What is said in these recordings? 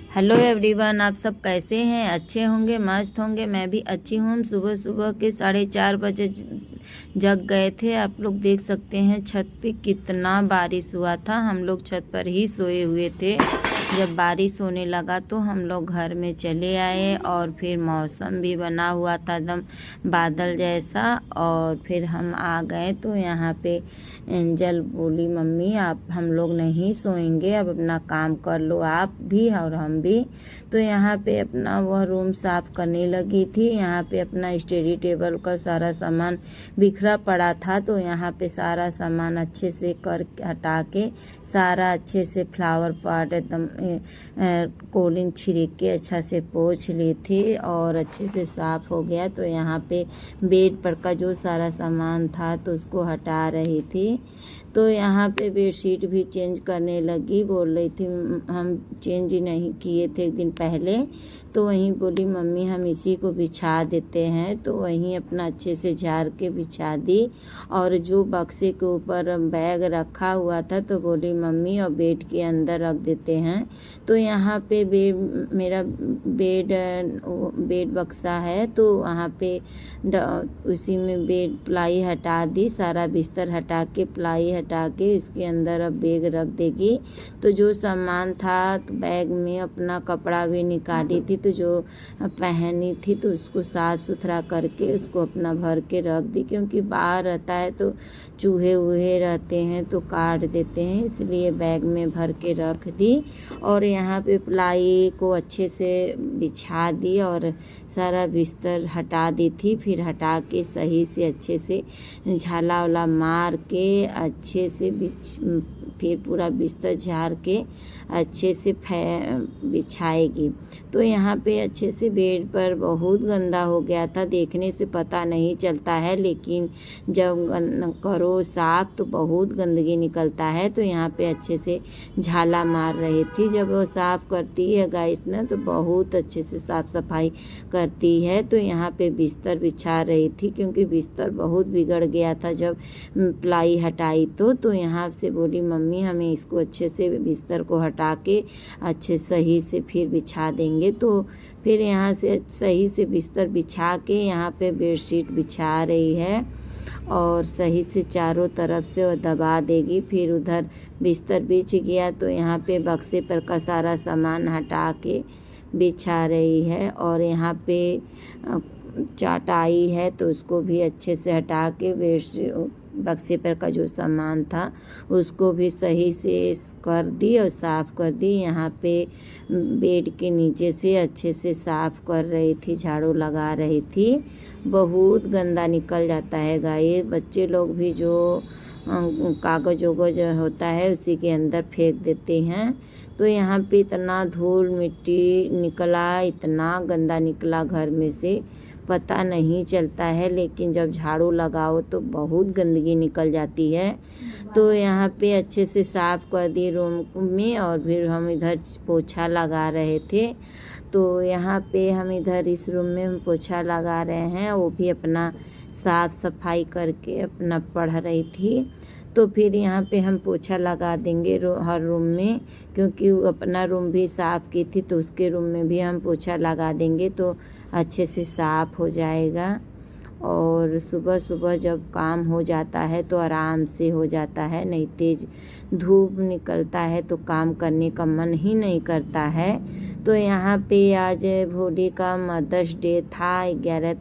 Hello everyone, आप सब कैसे हैं? अच्छे होंगे, मस्त होंगे। मैं भी अच्छी हूँ। सुबह सुबह के 4:30 बजे जग गए थे। आप लोग देख सकते हैं छत पे कितना बारिश हुआ था। हम लोग छत पर ही सोए हुए थे। जब बारिश होने लगा तो हम लोग घर में चले आए और फिर मौसम भी बना हुआ था एकदम बादल जैसा। और फिर हम आ गए तो यहाँ पे एंजल बोली, मम्मी आप हम लोग नहीं सोएंगे, अब अपना काम कर लो आप भी और हम भी। तो यहाँ पे अपना वह रूम साफ़ करने लगी थी। यहाँ पे अपना स्टडी टेबल का सारा सामान बिखरा पड़ा था, तो यहाँ पे सारा सामान अच्छे से कर हटा के सारा अच्छे से फ्लावर पॉट एकदम कोलिन छिड़क के अच्छा से पोंछ ली थी और अच्छे से साफ़ हो गया। तो यहाँ पे बेड पर का जो सारा सामान था तो उसको हटा रही थी। तो यहाँ पे बेडशीट भी चेंज करने लगी। बोल रही थी हम चेंज नहीं किए थे एक दिन पहले, तो वहीं बोली मम्मी हम इसी को बिछा देते हैं। तो वहीं अपना अच्छे से झाड़ के बिछा दी। और जो बक्से के ऊपर बैग रखा हुआ था तो बोली मम्मी और बेड के अंदर रख देते हैं। तो यहाँ पे मेरा बेड बक्सा है, तो वहाँ पे उसी में बेड प्लाई हटा दी, सारा बिस्तर हटा के प्लाई हटा के इसके अंदर अब बैग रख देगी। तो जो सामान था तो बैग में अपना कपड़ा भी निकाली थी, तो जो पहनी थी तो उसको साफ़ सुथरा करके उसको अपना भर के रख दी, क्योंकि बाहर रहता है तो चूहे वूहे रहते हैं तो काट देते हैं, इसलिए बैग में भर के रख दी। और यहाँ पे प्लाई को अच्छे से बिछा दी और सारा बिस्तर हटा दी थी। फिर हटा के सही से अच्छे से झाला वाला मार के अच्छे से फिर पूरा बिस्तर झाड़ के अच्छे से बिछाएगी। तो यहाँ पे अच्छे से बेड पर बहुत गंदा हो गया था, देखने से पता नहीं चलता है, लेकिन जब करो साफ तो बहुत गंदगी निकलता है। तो यहाँ पे अच्छे से झाला मार रही थी। जब वो साफ़ करती है गाइस ना तो बहुत अच्छे से साफ़ सफाई करती है। तो यहाँ पे बिस्तर बिछा रही थी, क्योंकि बिस्तर बहुत बिगड़ गया था जब प्लाई हटाई। तो यहाँ से बोली मम्मी हमें इसको अच्छे से बिस्तर को हटा के अच्छे सही से फिर बिछा देंगे। तो फिर यहाँ से सही से बिस्तर बिछा के यहाँ पे बेडशीट बिछा रही है और सही से चारों तरफ से वो दबा देगी। फिर उधर बिस्तर बिछ गया तो यहाँ पे बक्से पर का सारा सामान हटा के बिछा रही है। और यहाँ पे चाटाई है तो उसको भी अच्छे से हटा के बक्से पर का जो सामान था उसको भी सही से कर दी और साफ़ कर दी। यहाँ पे बेड के नीचे से अच्छे से साफ़ कर रही थी, झाड़ू लगा रही थी। बहुत गंदा निकल जाता है गाइस। बच्चे लोग भी जो कागज़ वगज होता है उसी के अंदर फेंक देते हैं। तो यहाँ पे इतना धूल मिट्टी निकला, इतना गंदा निकला घर में से पता नहीं चलता है, लेकिन जब झाड़ू लगाओ तो बहुत गंदगी निकल जाती है। तो यहाँ पे अच्छे से साफ़ कर दी रूम में और फिर हम इधर पोछा लगा रहे थे। तो यहाँ पे हम इधर इस रूम में हम पोछा लगा रहे हैं, वो भी अपना साफ़ सफाई करके अपना पढ़ रही थी। तो फिर यहाँ पे हम पोछा लगा देंगे हर रूम में, क्योंकि अपना रूम भी साफ़ की थी तो उसके रूम में भी हम पोछा लगा देंगे तो अच्छे से साफ़ हो जाएगा। और सुबह सुबह जब काम हो जाता है तो आराम से हो जाता है, नहीं तेज़ धूप निकलता है तो काम करने का मन ही नहीं करता है। तो यहाँ पे आज भोली का मदर्स डे था 12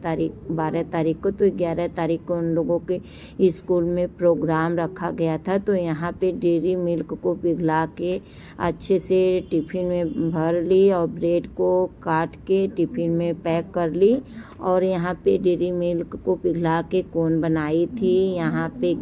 तारीख को। तो 11 तारीख को उन लोगों के स्कूल में प्रोग्राम रखा गया था। तो यहाँ पे डेयरी मिल्क को पिघला के अच्छे से टिफ़िन में भर ली और ब्रेड को काट के टिफ़िन में पैक कर ली। और यहाँ पे डेयरी मिल्क को पिघला के कोन बनाई थी। यहाँ पे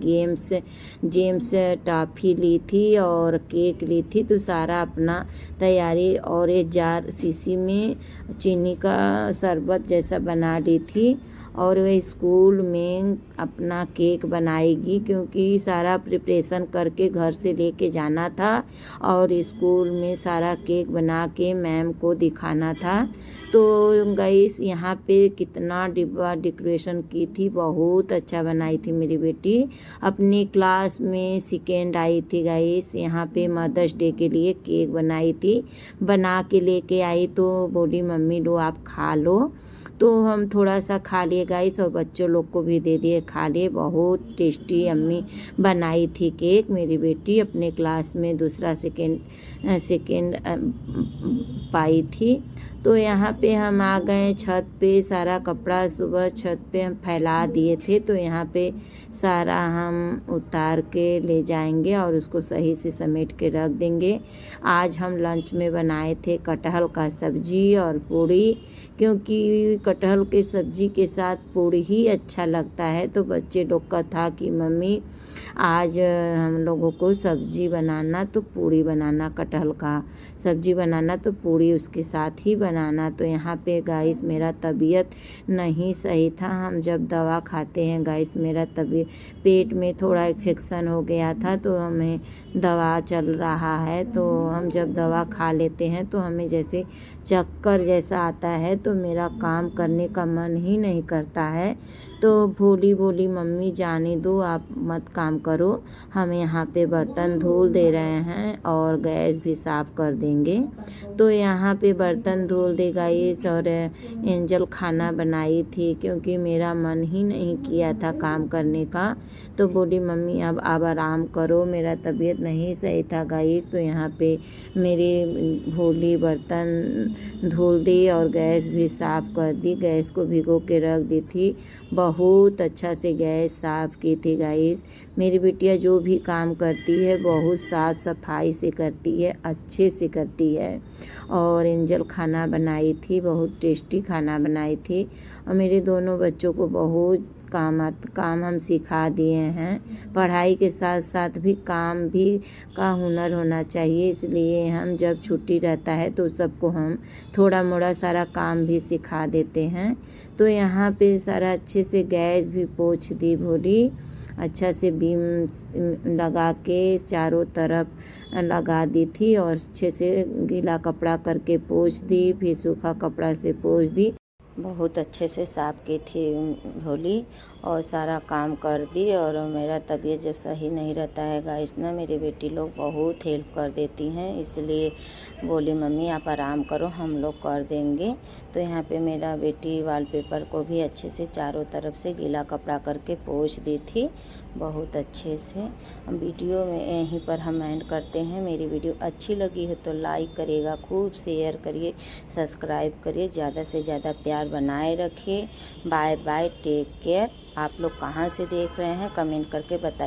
जेम्स टॉफ़ी ली थी और केक ली थी। तो सारा अपना तैयारी और एक जार शीशी में चीनी का शरबत जैसा बना ली थी। और वह स्कूल में अपना केक बनाएगी, क्योंकि सारा प्रिपरेशन करके घर से लेके जाना था और स्कूल में सारा केक बना के मैम को दिखाना था। तो गाइस यहाँ पे कितना डिब्बा डेकोरेशन की थी, बहुत अच्छा बनाई थी मेरी बेटी। अपनी क्लास में सेकेंड आई थी गाइस। यहाँ पे मदर्स डे के लिए केक बनाई थी, बना के लेके आई तो बोली मम्मी लो आप खा लो। तो हम थोड़ा सा खा लिए गाइस और बच्चों लोग को भी दे दिए, खा लिए। बहुत टेस्टी अम्मी बनाई थी केक मेरी बेटी। अपने क्लास में दूसरा सेकेंड पाई थी। तो यहाँ पे हम आ गए छत पे। सारा कपड़ा सुबह छत पे हम फैला दिए थे, तो यहाँ पे सारा हम उतार के ले जाएंगे और उसको सही से समेट के रख देंगे। आज हम लंच में बनाए थे कटहल का सब्जी और पूड़ी, क्योंकि कटहल के सब्जी के साथ पूड़ी ही अच्छा लगता है। तो बच्चे लोग का था कि मम्मी आज हम लोगों को सब्जी बनाना तो पूड़ी बनाना, कटहल का सब्जी बनाना तो पूड़ी उसके साथ ही बनाना। तो यहाँ पे गाइस मेरा तबीयत नहीं सही था। हम जब दवा खाते हैं गाइस, मेरा तबीयत पेट में थोड़ा इन्फेक्शन हो गया था, तो हमें दवा चल रहा है। तो हम जब दवा खा लेते हैं तो हमें जैसे चक्कर जैसा आता है, तो मेरा काम करने का मन ही नहीं करता है। तो भोली बोली मम्मी जाने दो, आप मत काम करो, हम यहाँ पे बर्तन धुल दे रहे हैं और गैस भी साफ़ कर देंगे। तो यहाँ पे बर्तन धुल दे गाइस और एंजल खाना बनाई थी, क्योंकि मेरा मन ही नहीं किया था काम करने का। तो बोली मम्मी अब आराम करो, मेरा तबीयत नहीं सही था गाइस। तो यहाँ पे मेरी भोली बर्तन धुल दी और गैस भी साफ़ कर दी। गैस को भिगो के रख दी थी, बहुत अच्छा से गैस साफ़ की थी गाइस। मेरी बिटिया जो भी काम करती है बहुत साफ़ सफाई से करती है, अच्छे से करती है। और एंजल खाना बनाई थी, बहुत टेस्टी खाना बनाई थी। और मेरे दोनों बच्चों को बहुत काम हम सिखा दिए हैं। पढ़ाई के साथ साथ भी काम भी का हुनर होना चाहिए, इसलिए हम जब छुट्टी रहता है तो सबको हम थोड़ा मोड़ा सारा काम भी सिखा देते हैं। तो यहाँ पे सारा अच्छे से गैस भी पोंछ दी भोली, अच्छा से बीम लगा के चारों तरफ लगा दी थी और अच्छे से गीला कपड़ा करके पोंछ दी, फिर सूखा कपड़ा से पोंछ दी। बहुत अच्छे से साफ़ की थी भोली और सारा काम कर दी। और मेरा तबीयत जब सही नहीं रहता है गाइस ना, मेरी बेटी लोग बहुत हेल्प कर देती हैं, इसलिए बोली मम्मी आप आराम करो, हम लोग कर देंगे। तो यहाँ पे मेरा बेटी वॉलपेपर को भी अच्छे से चारों तरफ से गीला कपड़ा करके पोंछ दी थी बहुत अच्छे से। वीडियो में यहीं पर हम एंड करते हैं। मेरी वीडियो अच्छी लगी है तो लाइक करिएगा, खूब शेयर करिए, सब्सक्राइब करिए, ज़्यादा से ज़्यादा प्यार बनाए रखिए। Bye bye, take care. आप लोग कहाँ से देख रहे हैं कमेंट करके बताइए।